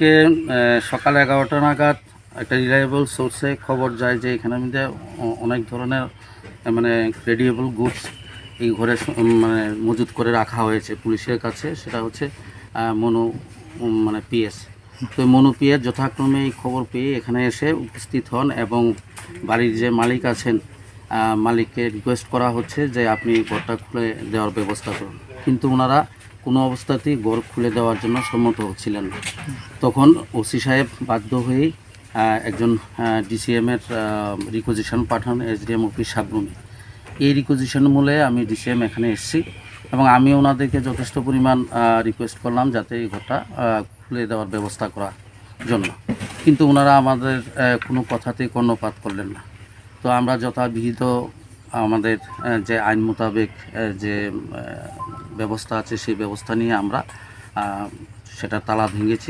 আজকে সকাল 11টা নাগাদ একটা রিলায়েবল সোর্সে খবর যায় যে এখানের মধ্যে অনেক ধরনের মানে ক্রেডিয়েবল গুডস এই ঘরে মানে মজুত করে রাখা হয়েছে পুলিশের কাছে। সেটা হচ্ছে মনু মানে পিএস। তো মনু পিএস যথাক্রমে এই খবর পেয়ে এখানে এসে উপস্থিত হন এবং বাড়ির যে মালিক আছেন মালিককে রিকোয়েস্ট করা হচ্ছে যে আপনি ঘরটা খুলে দেওয়ার ব্যবস্থা করুন, কিন্তু ওনারা কোনো অবস্থাতেই ঘর খুলে দেওয়ার জন্য সম্মত হচ্ছিলেন না। তখন ওসি সাহেব বাধ্য হয়েই একজন ডিসিএমের রিকোজিশন পাঠান এসডিএম অফিস সাবরুমে। এই রিকোজিশন মূলে আমি ডিসিএম এখানে এসেছি এবং আমি ওনাদেরকে যথেষ্ট পরিমাণ রিকোয়েস্ট করলাম যাতে এই ঘরটা খুলে দেওয়ার ব্যবস্থা করার জন্য, কিন্তু ওনারা আমাদের কোনো কথাতেই কর্ণপাত করলেন না। তো আমরা যথাবিহিত আমাদের যে আইন মোতাবেক যে ব্যবস্থা আছে সেই ব্যবস্থা নিয়ে আমরা সেটা তালা ভেঙেছি।